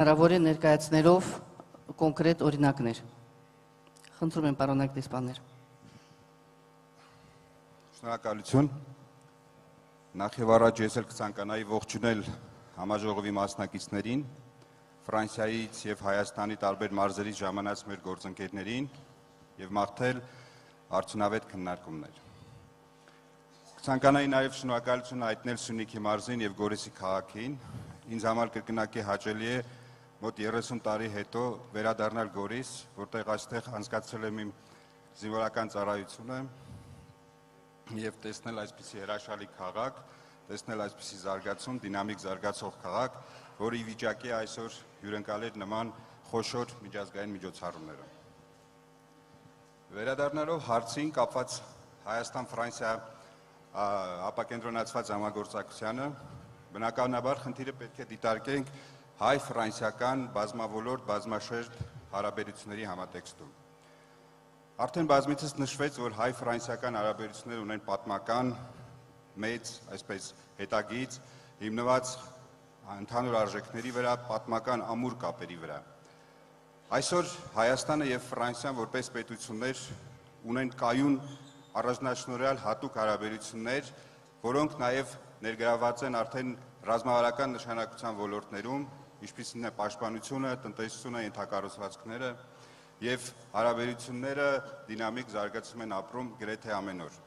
Հնարավոր է ներկայացնելով կոնկրետ օրինակներ։ Խնդրում եմ պարոն ակտեսպաններ։ Շնորհակալություն։ Նախ եւ առաջ ես էլ կցանկանայի ողջունել համաժողովի մասնակիցներին, Ֆրանսիայից եւ Հայաստանի տարբեր մարզերից ժամանած մեր գործընկերներին եւ մաղթել արդյունավետ քննարկումներ։ Կցանկանայի նաեւ շնորհակալություն հայտնել Սյունիքի մարզին եւ Գորիսի քաղաքին։ Ինձ համար կրկնակի հաճելի է մոտ 30 տարի հետո վերադառնալ Գորիս, որտեղ այստեղ անցկացրել եմ իմ զինվորական ծառայությունը եւ տեսնել այսպիսի հրաշալի քաղաք, տեսնել այսպիսի զարգացում, դինամիկ զարգացող քաղաք, որը ի վիճակի է այսօր հյուրընկալել նման խոշոր միջազգային միջոցառումները։ Վերադառնալով հարցին կապված Հայաստան-Ֆրանսիա ապակենտրոնացված համագործակցությանը, բնականաբար խնդիրը պետք է դիտարկենք հայ-ֆրանսիական բազմավոլորտ, բազմաշերտ հարաբերությունների համատեքստում։ Արդեն բազմիցս նշվեց, որ հայ-ֆրանսիական հարաբերությունները ունեն պատմական, մեծ, այսպես հետագից, հիմնված ընդհանուր արժեքների վրա, պատմական ամուր կապերի վրա։ Այսօր Հայաստանը եւ Ֆրանսիան որպես պետություններ ունեն կայուն առանձնաշնորհյալ հատուկ հարաբերություններ, որոնք նաեւ ներգրավված են արդեն ռազմավարական նշանակության ոլորտներում, ինչպիսին է պաշտպանությունը, տնտեսությունը, ենթակառուցվածքները եւ հարաբերությունները դինամիկ զարգացում են ապրում գրեթե ամեն օր։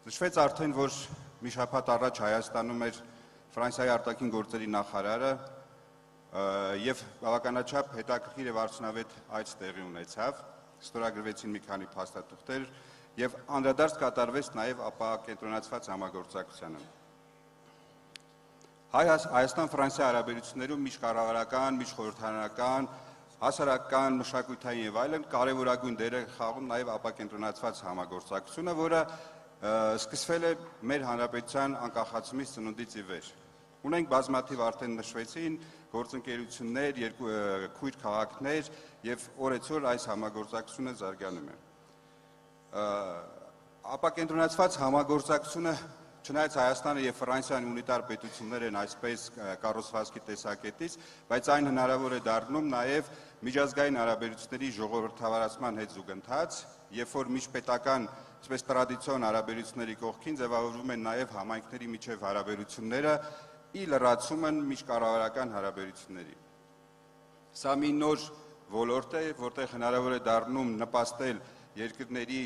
Նշվեց արդեն, որ մի շաբաթ առաջ Հայաստանում էր Ֆրանսիայի արտաքին գործերի նախարարը եւ բավականաչափ հետաքրքիր եւ արդյունավետ այց տեղի ունեցավ, ստորագրվեցին մի քանի փաստաթղթեր եւ անդրադարձ կատարվեց նաեւ ապակենտրոնացված համագործակցությանը։ Հայաստան-Ֆրանսիա հարաբերություններում միջկառավարական, միջխորհրդարանական, հասարակական, մշակութային եւ այլն կարևորագույն դեր է խաղում նաեւ ապակենտրոնացված համագործակցությունը, որը սկսվել է մեր հանրապետության անկախացումից ծնունդից ի վեր։ Ունենք բազմաթիվ արդեն նշվեցին գործընկերություններ, քույր քաղաքներ եւ օրեցօր այս համագործակցությունը զարգանում է։ Ապակենտրոնացված համագործակցությունը, չնայած Հայաստանը եւ Ֆրանսիան ունիտար պետություններ են այսպես կառուցվածքի տեսակետից, բայց այն հնարավոր է դառնում նաեւ միջազգային հարաբերությունների ժողովրդավարացման հետ զուգընթաց, երբ որ միջպետական, այսպես տրադիցիոն հարաբերությունների կողքին ձևավորվում են նաեւ համայնքների միջև հարաբերությունները, ի լրացում են միջկառավարական հարաբերությունների։ Սա մի նոր ոլորտ է, որտեղ հնարավոր է դառնում նպաստել երկրների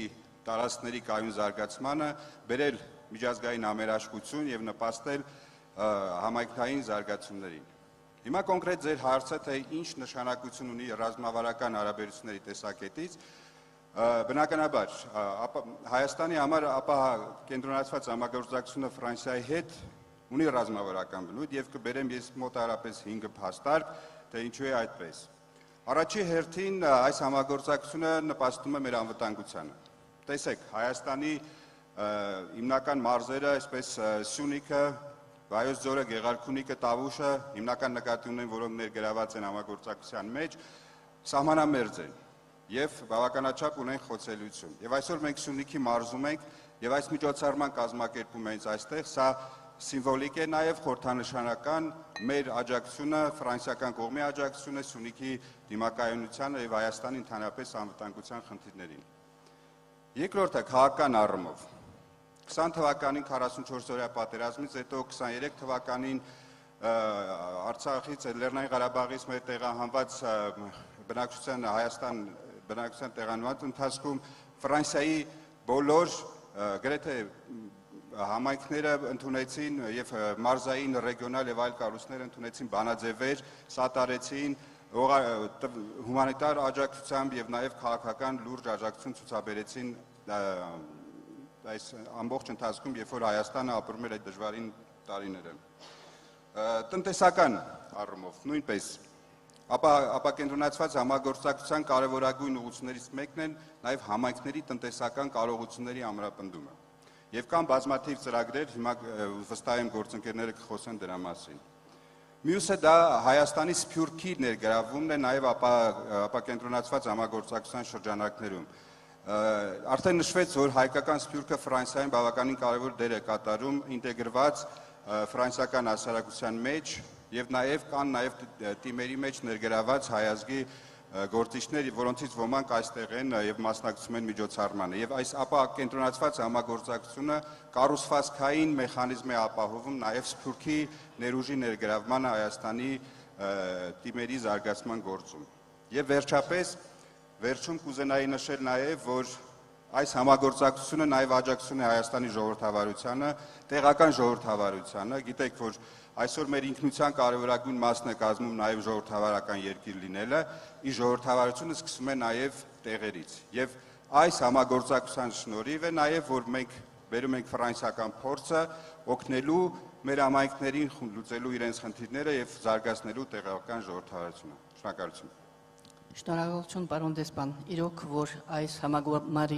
տարածքների կայուն զարգացմանը, բերել միջազգային համերաշխություն եւ նպաստել համայնքային զարգացումներին։ Հիմա կոնկրետ ձեր հարցը, թե ինչ նշանակություն ունի ռազմավարական հարաբերությունների տեսակետից, բնականաբար Հայաստանի համար ապակենտրոնացված համագործակցությունը Ֆրանսիայի հետ ունի ռազմավարական բնույթ եւ կբերեմ ես մոտարապես 5 փաստարկ, թե ինչու է այդպես։ Առաջի հերթին այս համագործակցությունը նպաստում է մեր անվտանգությանը։ Տեսեք, Հայաստանի հիմնական մարզերը, այսպես Սյունիքը, Վայոց ձորը, Գեղարքունիքը, Տավուշը, հիմնական նկատի ունեն, որոնք ներգրաված են համագործակցության մեջ, սահմանամերձ են եւ բավականաչափ ունեն խոցելիություն։ Եվ այսօր մենք Սյունիքի մարզում ենք եւ այս միջոցառման կազմակերպում ենք այստեղ, սա սիմվոլիկ է նաեւ խորհրդանշանական մեր աջակցությունը, ֆրանսիական կողմի աջակցությունը Սյունիքի դիմակայունությանը եւ Հայաստանի ընդհանրապես անվտանգության խնդիրներին։ Երկրորդը քաղաքական առումով 20 թվականին 44-օրյա պատերազմից հետո 23 թվականին Արցախից, Լեռնային Ղարաբաղից մեր տեղահանված բնակչության Հայաստան բնակչության տեղանված ընթացքում Ֆրանսիայի բոլոր գրեթե համայնքները ընդունեցին եւ մարզային, ռեգիոնալ եւ այլ կառույցներ ընդունեցին բանաձևեր, սատարեցին հումանիտար աջակցությամբ եւ նաեւ քաղաքական լուրջ աջակցություն ցուցաբերեցին այս ամբողջ ընթացքում, երբ որ Հայաստանը ապրում էր այդ դժվարին տարիները։ Տնտեսական առումով նույնպես ապակենտրոնացված համագործակցության կարևորագույն ուղղություններից մեկն է նաեւ համայնքների տնտեսական կարողությունների ամրապնդումը։ Եվ կան բազմաթիվ ծրագրեր, հիմա վստահ եմ գործընկերները կխոսեն դրա մասին։ Մյուսը դա Հայաստանի Սփյուռքի ներգրավումն է նաեւ ապակենտրոնացված համագործակցության շրջանակներում։ Արդեն նշվեց, որ հայկական Սփյուռքը Ֆրանսիային բավականին կարևոր դեր է կատարում ինտեգրված ֆրանսիական հասարակության մեջ եւ նաեւ կան նաեւ թիմերի մեջ ներգրաված հայազգի գործիչներ, որոնցից ոմանք այստեղ են եւ մասնակցում են միջոցառմանը եւ այս կենտրոնացված համագործակցությունը կառուցվածքային մեխանիզմ է ապահովում նաեւ Սփյուռքի ներուժի ներգրավմանը Հայաստանի թիմերի զարգացման գործում։ Եվ վերջապես վերջում կուզենայի նշել նաեւ, որ այս համագործակցությունը նաև աջակցում է Հայաստանի ժողովրդավարությանը, տեղական ժողովրդավարությանը, գիտեք, որ այսօր մեր ինքնության կարևորագույն մասն է կազմում նաև ժողովրդավարական երկիր լինելը, ի ժողովրդավարությունը սկսում է նաև տեղերից։ Եվ այս համագործակցության շնորհիվ է նաև, որ մենք բերում ենք ֆրանսիական փորձը օգնելու մեր համայնքներին լուծելու իրենց խնդիրները եւ զարգացնելու տեղական ժողովրդավարությունը։ Շնորհակալություն։ Շնորհակալություն, պարոն դեսպան։ Իրոք, որ այս համագումարի